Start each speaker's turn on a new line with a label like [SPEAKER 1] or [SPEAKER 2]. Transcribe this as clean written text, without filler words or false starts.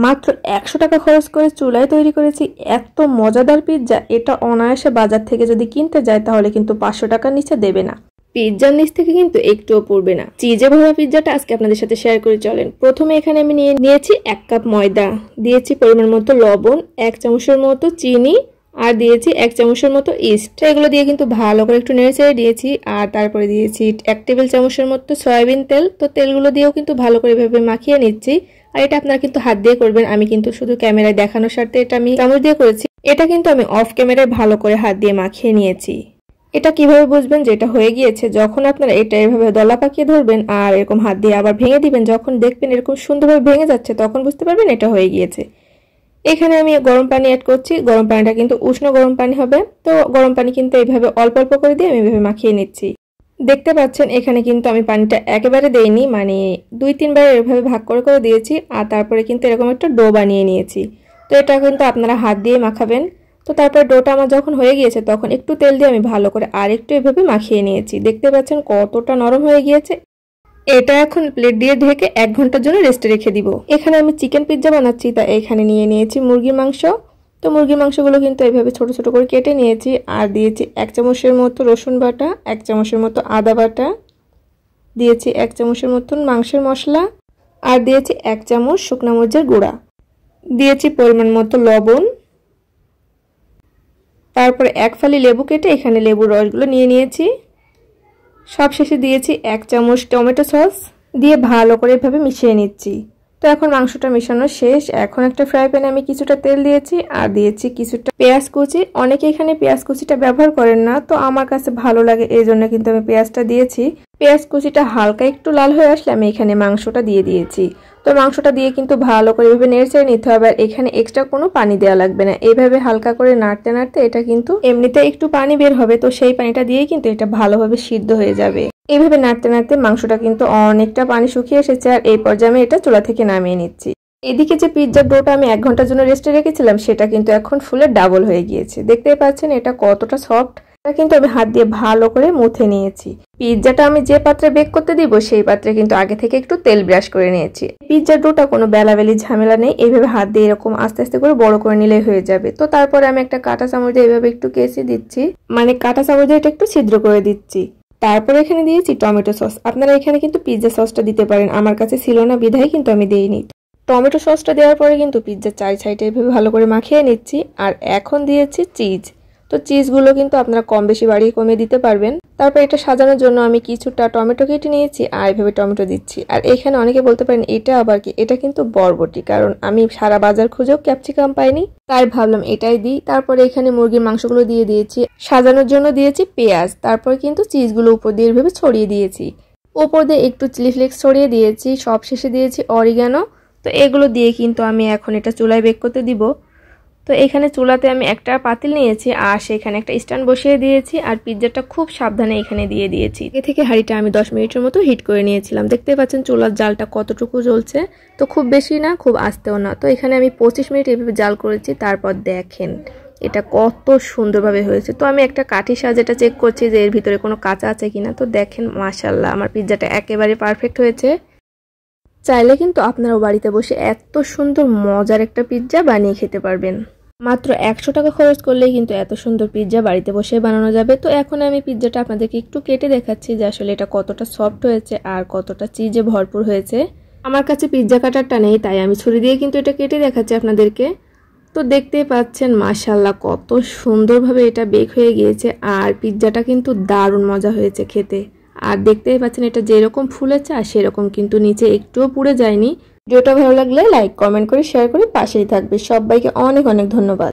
[SPEAKER 1] মাত্র 100 টাকা খরচ করে চুলায় তৈরি করেছি এত মজাদার পিৎজা। এটা অনায়াসে বাজার থেকে যদি কিনতে যায় তাহলে কিন্তু 500 টাকার নিচে দেবে না। পিৎজার নিচ থেকে কিন্তু একটুও পড়বে না। চিজে ভরা পিৎজাটা আজকে আপনাদের সাথে শেয়ার করে চলেন। প্রথমে এখানে আমি নিয়েছি 1 কাপ ময়দা, দিয়েছি পরিমাণ মতো লবণ, 1 চামচের মতো চিনি, আর দিয়েছি 1 চামচের মতো ইস্ট। এগুলো দিয়ে কিন্তু ভালো করে একটু নেড়েচেড়ে দিয়েছি। আর তারপরে দিয়েছি 1 টেবিল চামচের মতো সয়াবিন তেল। তো তেলগুলো দিয়েও কিন্তু ভালো করে এভাবে মাখিয়ে নিচ্ছি। আর এটা আপনারা কিন্তু হাত দিয়ে করবেন, আমি কিন্তু শুধু ক্যামেরায় দেখানোর স্বার্থে এটা আমি চামচ দিয়ে করেছি। এটা কিন্তু আমি অফ ক্যামেরায় ভালো করে হাত দিয়ে মাখিয়ে নিয়েছি। এটা কিভাবে বুঝবেন যে এটা হয়ে গিয়েছে? যখন আপনারা এটা এভাবে দলা পাকিয়ে ধরবেন আর এরকম হাত দিয়ে আবার ভেঙে দিবেন, যখন দেখবেন এরকম সুন্দরভাবে ভেঙে যাচ্ছে তখন বুঝতে পারবেন এটা হয়ে গিয়েছে। এখানে আমি গরম পানি অ্যাড করছি। গরম পানিটা কিন্তু উষ্ণ গরম পানি হবে। তো গরম পানি কিন্তু এইভাবে অল্প অল্প করে দিয়ে আমি এভাবে মাখিয়ে নিচ্ছি। দেখতে পাচ্ছেন এখানে কিন্তু আমি পানিটা একেবারে দেইনি, মানে 2-3 বার এভাবে ভাগ করে করে দিয়েছি। আর তারপরে কিন্তু এরকম একটা ডো বানিয়ে নিয়েছি। তো এটা কিন্তু আপনারা হাত দিয়ে মাখাবেন। তো তারপর ডোটা আমার যখন হয়ে গিয়েছে তখন একটু তেল দিয়ে আমি ভালো করে আর একটু এভাবে মাখিয়ে নিয়েছি। দেখতে পাচ্ছেন কতটা নরম হয়ে গিয়েছে। এটা এখন প্লেট দিয়ে ঢেকে 1 ঘন্টার জন্য রেস্টে রেখে দিব। এখানে আমি চিকেন পিৎজা বানাচ্ছি, তাই এখানে নিয়ে নিয়েছি মুরগির মাংস। তো মুরগির মাংসগুলো কিন্তু এইভাবে ছোট ছোট করে কেটে নিয়েছি। আর দিয়েছি 1 চামচের মতো রসুন বাটা, 1 চামচের মতো আদা বাটা, দিয়েছি 1 চামচের মতন মাংসের মশলা, আর দিয়েছি 1 চামচ শুকনো মরিচের গুঁড়া, দিয়েছি পরিমাণ মতো লবণ। তারপরে 1 ফালি লেবু কেটে এখানে লেবুর রসগুলো নিয়ে নিয়েছি। সবশেষে দিয়েছি 1 চামচ টমেটো সস, দিয়ে ভালো করে এভাবে মিশিয়ে নিচ্ছি। তো এখন মাংসটা মেশানো শেষ। এখন একটা ফ্রাই প্যানে আমি কিছুটা তেল দিয়েছি আর দিয়েছি কিছুটা পেঁয়াজ কুচি। অনেকে এখানে পেঁয়াজ কুচিটা ব্যবহার করেন না, তো আমার কাছে ভালো লাগে এই জন্য কিন্তু আমি পেঁয়াজটা দিয়েছি। পেঁয়াজ কুচিটা হালকা একটু লাল হয়ে আসলে আমি এখানে মাংসটা দিয়ে দিয়েছি। তো মাংসটা দিয়ে কিন্তু ভালো করে এভাবে নেড়েচেড়ে নিতে হবে। আর এখানে এক্সট্রা কোনো পানি দেওয়া লাগবে না। এইভাবে হালকা করে নাড়তে নাড়তে এটা কিন্তু এমনিতে একটু পানি বের হবে, তো সেই পানিটা দিয়েই কিন্তু এটা ভালোভাবে সিদ্ধ হয়ে যাবে। এইভাবে নাড়তে নাড়তে মাংসটা কিন্তু অনেকটা পানি শুকিয়ে এসেছে। আর এই পর্যায়ে আমি এটা চুলা থেকে নামিয়ে নিচ্ছি। এদিকে যে পিৎজার ডোটা আমি 1 ঘন্টার জন্য রেস্টে রেখেছিলাম সেটা কিন্তু এখন ফুলে ডাবল হয়ে গিয়েছে। দেখতেই পাচ্ছেন এটা কতটা সফট। এটা কিন্তু আমি হাত দিয়ে ভালো করে মুথে নিয়েছি। পিৎজাটা আমি যে পাত্রে বেক করতে দিব সেই পাত্রে কিন্তু আগে থেকে একটু তেল ব্রাশ করে নিয়েছি। পিৎজার ডোটা কোনো বেলাবেলি ঝামেলা নেই, এইভাবে হাত দিয়ে এরকম আস্তে আস্তে করে বড় করে নিলে হয়ে যাবে। তো তারপরে আমি একটা কাঁটা চামচ দিয়ে এইভাবে একটু কেচি দিচ্ছি, মানে কাঁটা চামচ দিয়ে এটা একটু ছিদ্র করে দিচ্ছি। তারপরে এখানে দিয়েছি টমেটো সস। আপনারা এখানে কিন্তু পিৎজা সসটা দিতে পারেন, আমার কাছে ছিল না বিধায় কিন্তু আমি দেইনি। টমেটো সসটা দেওয়ার পরে কিন্তু পিৎজার 4 সাইডে এভাবে ভালো করে মাখিয়ে নিচ্ছি। আর এখন দিয়েছি চিজ। তো চিজগুলো কিন্তু আপনারা কম বেশি বাড়িয়ে কমিয়ে দিতে পারবেন। তারপর এটা সাজানোর জন্য আমি কিছুটা টমেটো কেটে নিয়েছি আর এভাবে টমেটো দিচ্ছি। আর এখানে অনেকে বলতে পারেন এটা আবার কি, এটা কিন্তু বরবটি, কারণ আমি সারা বাজার খুঁজেও ক্যাপসিকাম পাইনি, তাই ভাবলাম এটাই দিই। তারপরে এখানে মুরগির মাংসগুলো দিয়ে দিয়েছি। সাজানোর জন্য দিয়েছি পেঁয়াজ। তারপর কিন্তু চিজগুলো উপর দিয়ে এভাবে ছড়িয়ে দিয়েছি। উপর দিয়ে একটু চিলি ফ্লেক্স ছড়িয়ে দিয়েছি। সব শেষে দিয়েছি অরিগানো। তো এগুলো দিয়ে কিন্তু আমি এখন এটা চুলায় বেক করতে দিব। তো এখানে চুলাতে আমি একটা পাতিল নিয়েছি আর সেখানে একটা স্ট্যান্ড বসিয়ে দিয়েছি। আর পিৎজাটা খুব সাবধানে এখানে দিয়ে দিয়েছি। এ থেকে হাঁড়িটা আমি 10 মিনিটের মতো হিট করে নিয়েছিলাম। দেখতে পাচ্ছেন চুলার জালটা কতটুকু জ্বলছে। তো খুব বেশি না, খুব আস্তেও না। তো এখানে আমি 25 মিনিট এভাবে জাল করেছি। তারপর দেখেন এটা কত সুন্দরভাবে হয়েছে। তো আমি একটা কাঠির সাহায্যে এটা চেক করছি যে এর ভিতরে কোনো কাঁচা আছে কিনা। তো দেখেন মাশাআল্লাহ আমার পিৎজাটা একেবারে পারফেক্ট হয়েছে। চাইলে কিন্তু আপনারাও বাড়িতে বসে এত সুন্দর মজার একটা পিৎজা বানিয়ে খেতে পারবেন। মাত্র 100 টাকা খরচ করলেই কিন্তু এত সুন্দর পিৎজা বাড়িতে বসে বানানো যাবে। তো এখন আমি পিৎজাটা আপনাদেরকে একটু কেটে দেখাচ্ছি যে আসলে এটা কতটা সফট হয়েছে আর কতটা চিজে ভরপুর হয়েছে। আমার কাছে পিৎজা কাটারটা নেই, তাই আমি ছুরি দিয়ে কিন্তু এটা কেটে দেখাচ্ছি আপনাদেরকে। তো দেখতেই পাচ্ছেন মাশাআল্লাহ কত সুন্দরভাবে এটা বেক হয়ে গিয়েছে। আর পিৎজাটা কিন্তু দারুণ মজা হয়েছে খেতে। আর দেখতেই পাচ্ছেন এটা যেরকম ফুলেছে আর সেরকম কিন্তু নিচে একটুও পুড়ে যায়নি। ভিডিওটা ভালো লাগলে লাইক কমেন্ট করে শেয়ার করে পাশেই থাকবে। সবাইকে অনেক অনেক ধন্যবাদ।